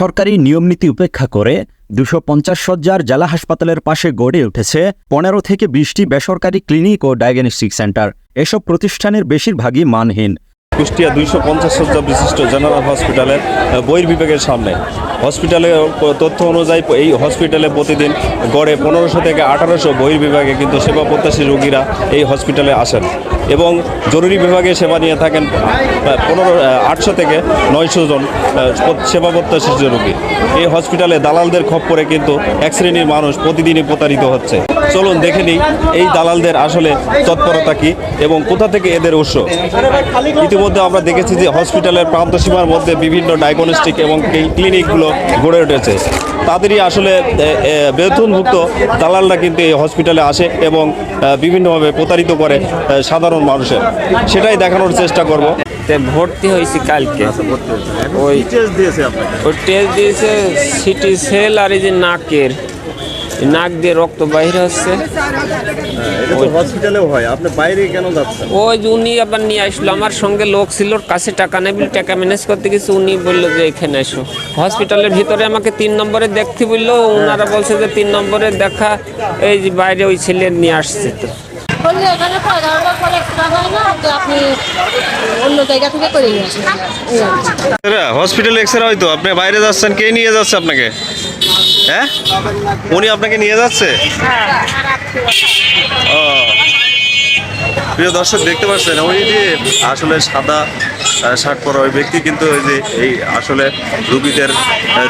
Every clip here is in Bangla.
সরকারি নিয়মনীতি উপেক্ষা করে ২৫০ শয্যার জেলা হাসপাতালের পাশে গড়ে উঠেছে ১৫ থেকে ২০টি বেসরকারি ক্লিনিক ও ডায়াগনস্টিক সেন্টার। এসব প্রতিষ্ঠানের বেশিরভাগই মানহীন। কুষ্টিয়া ২৫০ শয্যা বিশিষ্ট জেনারেল হসপিটালের বহির্বিভাগের সামনে হসপিটালের তথ্য অনুযায়ী এই হসপিটালে প্রতিদিন গড়ে ১৫০০ থেকে ১৮০০ বহির্বিভাগে কিন্তু সেবা প্রত্যাশী রোগীরা এই হসপিটালে আসেন এবং জরুরি বিভাগে সেবা নিয়ে থাকেন ৮০০ থেকে ৯০০ জন সেবা প্রত্যাশী রোগী। এই হসপিটালে দালালদের খপ্পরে কিন্তু এক শ্রেণীর মানুষ প্রতিদিনই প্রতারিত হচ্ছে। চলুন দেখে নিই এই দালালদের আসলে তৎপরতা কী এবং কোথা থেকে এদের উৎস। ইতিমধ্যে আমরা দেখেছি যে হসপিটালের প্রান্তসীমার মধ্যে বিভিন্ন ডায়াগনস্টিক এবং ক্লিনিকগুলো গড়ে উঠেছে। তাদেরই আসলে বেতনভুক্ত দালালরা কিন্তু এই হসপিটালে আসে এবং বিভিন্নভাবে প্রতারিত করে সাধারণ মানুষের। সেটাই দেখানোর চেষ্টা করব। ভর্তি হয়েছি কালকে। ওই টেস্ট দিয়েছে সিটি সেল আর এই যে নাক দিয়ে রক্ত বাইরে হচ্ছে। হসপিটালেও হয়, আপনি বাইরে কেন যাচ্ছেন? ওই যে উনি আবার নিয়ে আসলো, আমার সঙ্গে লোক ছিল, কাছে টাকা নেই বলে টাকা ম্যানেজ করতে গেছে। উনি বললো যে এখানে এসো হসপিটালের ভিতরে, আমাকে ৩ নম্বরে দেখতে বললো। ওনারা বলছে যে 3 নম্বরে দেখা, এই যে বাইরে ওই ছেলে নিয়ে আসছে। তো হসপিটাল এক্সরে হয়তো আপনি বাইরে যাচ্ছেন, কে নিয়ে যাচ্ছে আপনাকে? হ্যাঁ, উনি আপনাকে নিয়ে যাচ্ছে। ও প্রিয় দর্শক, দেখতে পাচ্ছেন উনি যে আসলে সাদা শার্ট পরা ওই ব্যক্তি কিন্তু ওই যে এই আসলে রোগীদের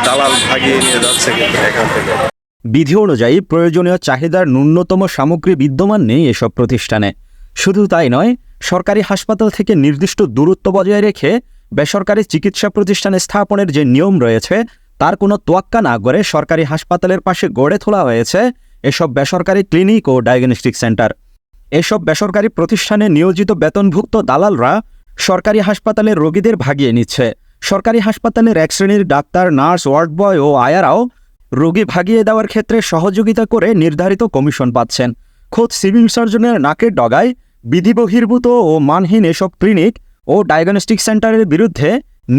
দালাল ভাগিয়ে নিয়ে যাচ্ছে কিন্তু এখান থেকে। বিধি অনুযায়ী প্রয়োজনীয় চাহিদার ন্যূনতম সামগ্রী বিদ্যমান নেই এসব প্রতিষ্ঠানে। শুধু তাই নয়, সরকারি হাসপাতাল থেকে নির্দিষ্ট দূরত্ব বজায় রেখে বেসরকারি চিকিৎসা প্রতিষ্ঠানে স্থাপনের যে নিয়ম রয়েছে তার কোনো তোয়াক্কা না করে সরকারি হাসপাতালের পাশে গড়ে তোলা হয়েছে এসব বেসরকারি ক্লিনিক ও ডায়াগনস্টিক সেন্টার। এসব বেসরকারি প্রতিষ্ঠানে নিয়োজিত বেতনভুক্ত দালালরা সরকারি হাসপাতালের রোগীদের ভাগিয়ে নিচ্ছে। সরকারি হাসপাতালের এক শ্রেণীর ডাক্তার, নার্স, ওয়ার্ড বয় ও আয়ারাও রোগী ভাগিয়ে দেওয়ার ক্ষেত্রে সহযোগিতা করে নির্ধারিত কমিশন পাচ্ছেন। খোদ সিভিল সার্জনের নাকের ডগায় বিধিবহির্ভূত ও মানহীন এসব ক্লিনিক ও ডায়াগনস্টিক সেন্টারের বিরুদ্ধে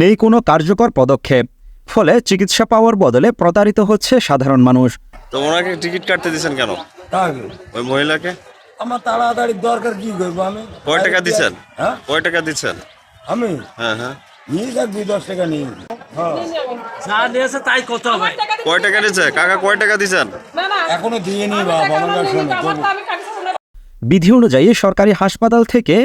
নেই কোনো কার্যকর পদক্ষেপ। ফলে চিকিৎসা পাওয়ার বদলে প্রতারিত হচ্ছে সাধারণ মানুষ। তো ওনাকে টিকিট কাটতে দিয়েছেন কেন? ওই মহিলাকে আমার তাড়াতাড়ি দরকার, কি করবো আমি? কয় টাকা দিচ্ছেন? হ্যাঁ, কয় টাকা দিচ্ছেন? আমি হ্যাঁ নিয়ে যাচ্ছি 10 টাকা নিয়ে। কয় টাকা দিচ্ছে কাকা? কয় টাকা দিচ্ছেন? এখনো দিয়ে নি বাবা। বিধি অনুযায়ী সরকারি হাসপাতাল থেকে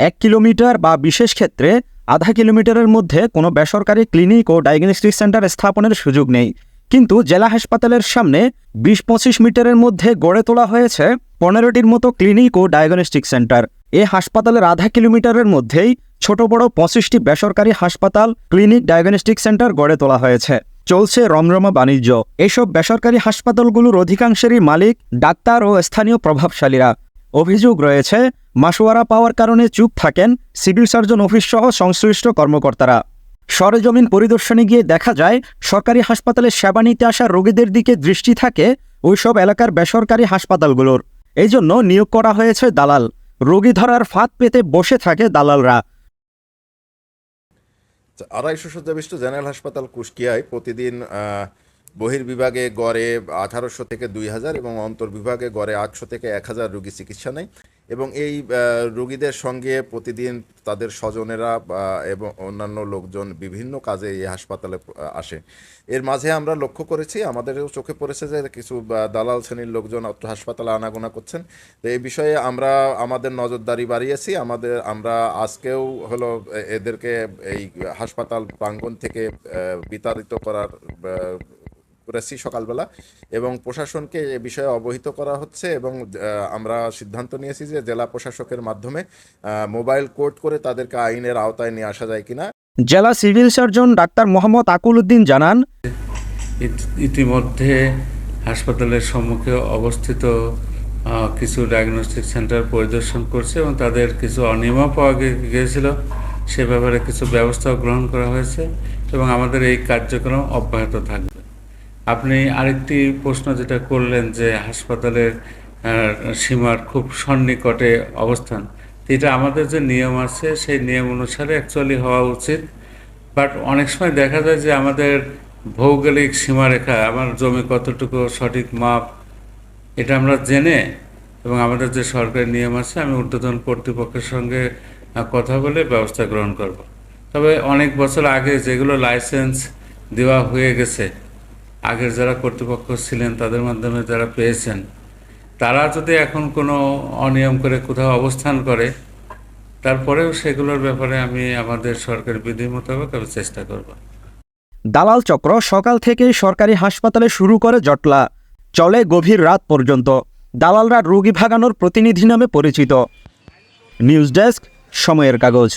1 কিলোমিটার বা বিশেষ ক্ষেত্রে আধা কিলোমিটারের মধ্যে কোনো বেসরকারি ক্লিনিক ও ডায়াগনস্টিক সেন্টার স্থাপনের সুযোগ নেই। কিন্তু জেলা হাসপাতালের সামনে 20-25 মিটারের মধ্যে গড়ে তোলা হয়েছে 15টির মতো ক্লিনিক ও ডায়াগনস্টিক সেন্টার। এ হাসপাতালের আধা কিলোমিটারের মধ্যেই ছোট বড় 25টি বেসরকারি হাসপাতাল, ক্লিনিক, ডায়াগনস্টিক সেন্টার গড়ে তোলা হয়েছে। চলছে রমরমা বাণিজ্য। এসব বেসরকারি হাসপাতালগুলোর অধিকাংশেরই মালিক ডাক্তার ও স্থানীয় প্রভাবশালীরা। অভিযোগ রয়েছে, মাসোয়ারা পাওয়ার কারণে চুপ থাকেন সিভিল সার্জন অফিস সহ সংশ্লিষ্ট কর্মকর্তারা। সরেজমিন পরিদর্শনে গিয়ে দেখা যায়, সরকারি হাসপাতালে সেবা নিতে আসা রোগীদের দিকে দৃষ্টি থাকে ওইসব এলাকার বেসরকারি হাসপাতালগুলোর। এই জন্য নিয়োগ করা হয়েছে দালাল। রোগী ধরার ফাঁদ পেতে বসে থাকে দালালরা। ২৫০ শয্যা বিশিষ্ট জেনারেল হাসপাতাল কুষ্টিয়ায় প্রতিদিন বহির্বিভাগে গড়ে ১৮০০ থেকে ২০০০ এবং অন্তর্বিভাগে গড়ে ৮০০ থেকে ১০০০ রোগী চিকিৎসা নেয় এবং এই রোগীদের সঙ্গে প্রতিদিন তাদের স্বজনেরা এবং অন্যান্য লোকজন বিভিন্ন কাজে এই হাসপাতালে আসে। এর মাঝে আমরা লক্ষ্য করেছি, আমাদেরও চোখে পড়েছে যে কিছু দালাল শ্রেণীর লোকজন হাসপাতালে আনাগোনা করছেন। তো এই বিষয়ে আমরা আমাদের নজরদারি বাড়িয়েছি। আমরা আজকেও হলো এদেরকে এই হাসপাতাল প্রাঙ্গণ থেকে বিতাড়িত করেছি সকালবেলা এবং প্রশাসনকে এ বিষয়ে অবহিত করা হচ্ছে এবং আমরা সিদ্ধান্ত নিয়েছি যে জেলা প্রশাসকের মাধ্যমে মোবাইল কোর্ট করে তাদেরকে আইনের আওতায় নিয়ে আসা যায় কিনা। জেলা সিভিল সার্জন ডাক্তার মোহাম্মদ আকুল উদ্দিন জানান, ইতিমধ্যে হাসপাতালের সম্মুখে অবস্থিত কিছু ডায়াগনস্টিক সেন্টার পরিদর্শন করছে এবং তাদের কিছু অনিয়মও পাওয়া গিয়েছিল। সে ব্যাপারে কিছু ব্যবস্থাও গ্রহণ করা হয়েছে এবং আমাদের এই কার্যক্রম অব্যাহত থাকবে। আপনি আরেকটি প্রশ্ন যেটা করলেন যে হাসপাতালের সীমার খুব সন্নিকটে অবস্থান, এটা আমাদের যে নিয়ম আছে সেই নিয়ম অনুসারে অ্যাকচুয়ালি হওয়া উচিত। বাট অনেক সময় দেখা যায় যে আমাদের ভৌগোলিক সীমারেখা, আমার জমি কতটুকু সঠিক মাপ, এটা আমরা জেনে এবং আমাদের যে সরকারি নিয়ম আছে আমি ঊর্ধ্বতন কর্তৃপক্ষের সঙ্গে কথা বলে ব্যবস্থা গ্রহণ করব। তবে অনেক বছর আগে যেগুলো লাইসেন্স দেওয়া হয়ে গেছে, আগের যারা কর্তৃপক্ষ ছিলেন তাদের মাধ্যমে যারা পেয়েছেন, তারা যদি এখন কোনো অনিয়ম করে কোথাও অবস্থান করে, তারপরেও সেগুলোর ব্যাপারে আমি আমাদের সরকারি বিধি মোতাবেক আমি চেষ্টা করব। দালাল চক্র সকাল থেকেই সরকারি হাসপাতালে শুরু করে জটলা, চলে গভীর রাত পর্যন্ত। দালালরা রোগী ভাগানোর প্রতিনিধি নামে পরিচিত। নিউজ ডেস্ক, সময়ের কাগজ।